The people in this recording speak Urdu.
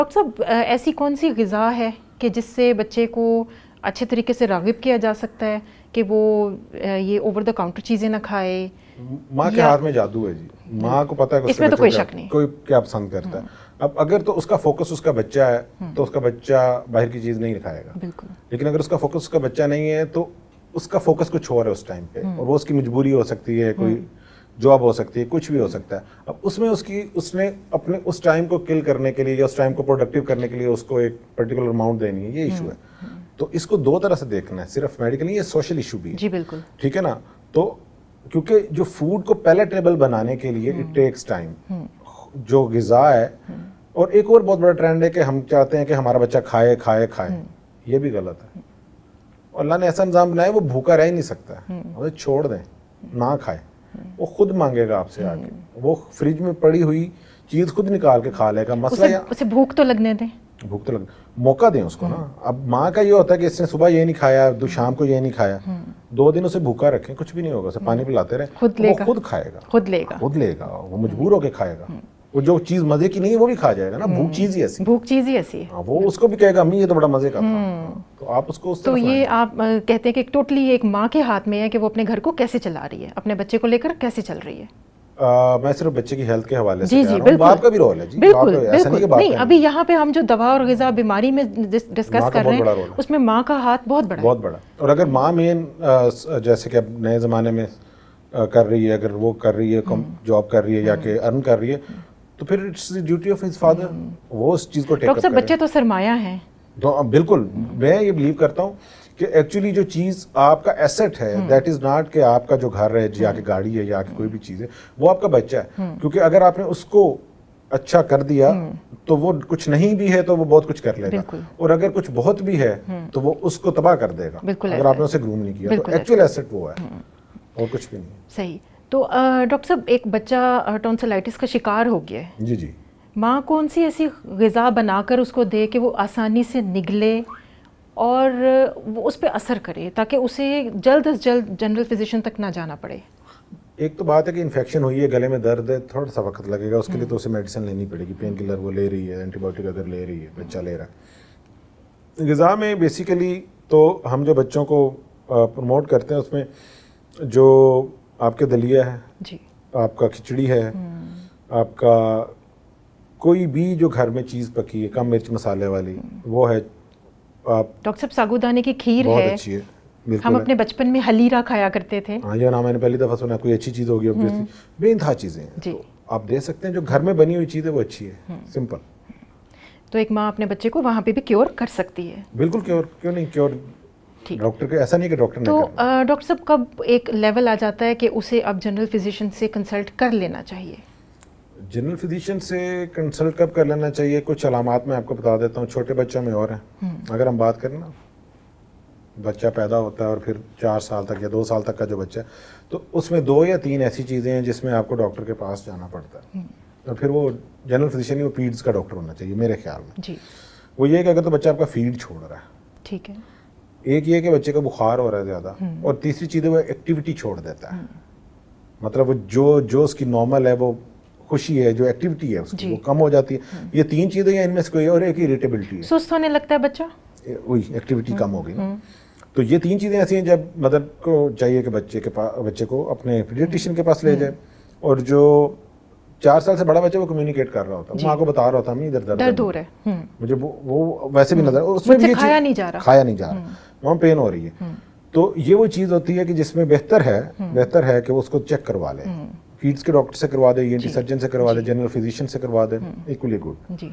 ڈاکٹر صاحب ایسی کون سی غذا ہے کہ جس سے بچے کو اچھے طریقے سے راغب کیا جا سکتا ہے کہ وہ یہ اوور دا کاؤنٹر چیزیں نہ کھائے؟ ماں کے ہاتھ میں جادو ہے جی، ماں کو پتہ ہے کہ اس میں تو کوئی شک نہیں، کوئی کیا پسند کرتا ہے. اب اگر تو اس کا فوکس اس کا بچہ ہے تو اس کا بچہ باہر کی چیز نہیں کھائے گا. بالکل. لیکن اگر اس کا فوکس اس کا بچہ نہیں ہے تو اس کا فوکس کچھ اور ہے اس ٹائم پہ، اور وہ اس کی مجبوری ہو سکتی ہے، کوئی جاب ہو سکتی ہے، کچھ بھی ہو سکتا ہے. اب اس میں اس نے اپنے اس ٹائم کو کل کرنے کے لیے یا اس ٹائم کو پروڈکٹیو کرنے کے لیے اس کو ایک پرٹیکولر اماؤنٹ دینی ہے. یہ ایشو ہے. تو اس کو دو طرح سے دیکھنا ہے، صرف میڈیکل نہیں، یہ سوشل ایشو بھی ہے. جی بالکل. ٹھیک ہے نا. تو کیونکہ جو فوڈ کو پیلیٹیبل بنانے کے لیے اٹ ٹیکس ٹائم. جو غذا ہے، اور ایک اور بہت بڑا ٹرینڈ ہے کہ ہم چاہتے ہیں کہ ہمارا بچہ کھائے کھائے کھائے. یہ بھی غلط ہے. اللہ نے ایسا نظام بنایا وہ بھوکا رہ ہی نہیں سکتا. اسے چھوڑ دیں، نہ کھائے. وہ خود مانگے گا آپ سے آ کے. وہ فریج میں پڑی ہوئی چیز خود نکال کے کھا لے گا. مسئلہ اسے بھوک تو لگنے دیں، بھوک تو لگ موقع دیں اس کو نا. اب ماں کا یہ ہوتا ہے کہ اس نے صبح یہ نہیں کھایا، شام کو یہ نہیں کھایا، 2 دن اسے بھوکا رکھیں، کچھ بھی نہیں ہوگا. اسے پانی پلاتے رہیں، وہ خود کھائے گا، خود لے گا. وہ مجبور ہو کے کھائے گا. وہ جو چیز مزے کی نہیں ہے وہ بھی کھا جائے گا نا. بھوک چیز ہی ایسی ہے. وہ اس کو بھی کہے گا امی یہ تو بڑا مزے کا تھا. تو آپ اس کو تو یہ آپ کہتے ہیں کہ ٹوٹلی ایک ماں کے ہاتھ میں ہے کہ وہ اپنے گھر کو کیسے چلا رہی ہے، اپنے بچے کو لے کر کیسے چل رہی ہے. میں صرف بچے کی ہیلتھ کے حوالے سے جی کہہ رہا ہوں. باپ کا بھی رول ہے جی. بالکل نہیں، ابھی یہاں پہ ہم جو دوا اور غذا بیماری میں ڈسکس کر رہے ہیں اس میں ماں کا ہاتھ بہت بڑا. اور اگر ماں مین جیسے کہ اب نئے زمانے میں کر رہی ہے، اگر وہ کر رہی ہے، جاب کر رہی ہے یا کہ ارن کر رہی ہے، تو پھر it's the duty of his father. وہ اس چیز کو ٹیک اپ کرے. ڈاکٹر صاحب بچے تو سرمایہ ہیں. بالکل. میں یہ بلیو کرتا ہوں کہ ایکچولی جو چیز آپ کا ایسٹ ہے دیٹ از ناٹ کہ آپ کا جو گھر ہے یا کہ گاڑی ہے یا کہ کوئی بھی چیز ہے، وہ آپ کا بچہ ہے. کیونکہ اگر آپ نے اس کو اچھا کر دیا تو وہ کچھ نہیں بھی ہے تو وہ بہت کچھ کر لے گا، اور اگر کچھ بہت بھی ہے تو وہ اس کو تباہ کر دے گا اگر آپ نے اسے گروم نہیں کیا. تو ایکچوئل ایسٹ وہ ہے اور کچھ بھی نہیں. صحیح. تو ڈاکٹر صاحب ایک بچہ ٹونسلائٹس کا شکار ہو گیا ہے، جی ماں کون سی ایسی غذا بنا کر اس کو دے کہ وہ آسانی سے نگلے اور وہ اس پہ اثر کرے تاکہ اسے جلد از جلد جنرل فزیشین تک نہ جانا پڑے؟ ایک تو بات ہے کہ انفیکشن ہوئی ہے، گلے میں درد ہے، تھوڑا سا وقت لگے گا. اس کے لیے تو اسے میڈیسن لینی پڑے گی. پین کلر وہ لے رہی ہے، اینٹی بایوٹک اگر لے رہی ہے، بچہ لے رہا ہے. غذا میں بیسیکلی تو ہم جو بچوں کو پروموٹ کرتے ہیں اس میں جو آپ کے دلیا ہے جی، آپ کا کھچڑی ہے، آپ کا کوئی بھی جو گھر میں چیز پکی ہے کم مرچ مسالے والی وہ ہے. آپ ڈاکٹر صاحب ساگودانے کی کھیر بہت ہے، اچھی ہے. ہم اپنے بچپن میں حلیرہ کھایا کرتے تھے. ہاں، یہ نام میں نے پہلی دفعہ سنا. کوئی اچھی چیز ہوگی obviously. بے انتہا چیزیں ہیں جی. تو آپ دے سکتے ہیں. جو گھر میں بنی ہوئی چیز ہے وہ اچھی ہے، سمپل. تو ایک ماں اپنے بچے کو وہاں پہ بھی کیور کر سکتی ہے. بالکل کیور کیوں نہیں. کیور ڈاکٹر کے ایسا نہیں کہ ڈاکٹر نے تو ڈاکٹر صاحب کب ایک لیول آ جاتا ہے کہ اسے اب جنرل فزیشین سے کنسلٹ کر لینا چاہیے؟ جنرل فزیشین سے کنسلٹ کب کر لینا چاہیے؟ کچھ علامات میں آپ کو بتا دیتا ہوں. چھوٹے بچوں میں اور ہیں. اگر ہم بات کریں نا، بچہ پیدا ہوتا ہے اور پھر 4 سال تک یا 2 سال تک کا جو بچہ ہے، تو اس میں 2 یا 3 ایسی چیزیں ہیں جس میں آپ کو ڈاکٹر کے پاس جانا پڑتا ہے. اور پھر وہ جنرل فزیشین نہیں، وہ پیڈز کا ڈاکٹر ہونا چاہیے میرے خیال میں. جی. وہ یہ کہ اگر تو بچہ آپ کا فیڈ چھوڑ رہا ہے، ٹھیک ہے. ایک یہ کہ بچے کا بخار ہو رہا ہے زیادہ، اور تیسری چیز ہے وہ ایکٹیویٹی چھوڑ دیتا ہے. مطلب وہ جو اس کی نارمل ہے، وہ خوشی ہے، جو ایکٹیویٹی ہے اس کی وہ کم ہو جاتی ہے. یہ 3 چیزیں ہیں ان میں سے کوئی، اور ایک اریٹیبلٹی ہے، سست ہونے لگتا ہے بچہ، وہی ایکٹیویٹی کم ہو گئی. تو یہ 3 چیزیں ایسی ہیں جب مدر کو چاہیے کہ بچے کو اپنے پیڈیاٹریشین کے پاس لے جائے. اور جو 4 سال سے بڑا بچہ وہ کمیونیکیٹ کر رہا ہوتا ہے، ماں کو بتا رہا ہوتا ہے ادھر درد ہو رہا ہے، مجھے وہ ویسے بھی نظر، اس میں بھی کھایا نہیں جا رہا، وہاں پین ہو رہی ہے. تو یہ وہ چیز ہوتی ہے کہ جس میں بہتر ہے کہ اس کو چیک کروا لے. فیڈز کے ڈاکٹر سے کروا دے، ENT سرجن سے کروا دے، جنرل فزیشین سے کروا دے، ایکولی گڈ. جی.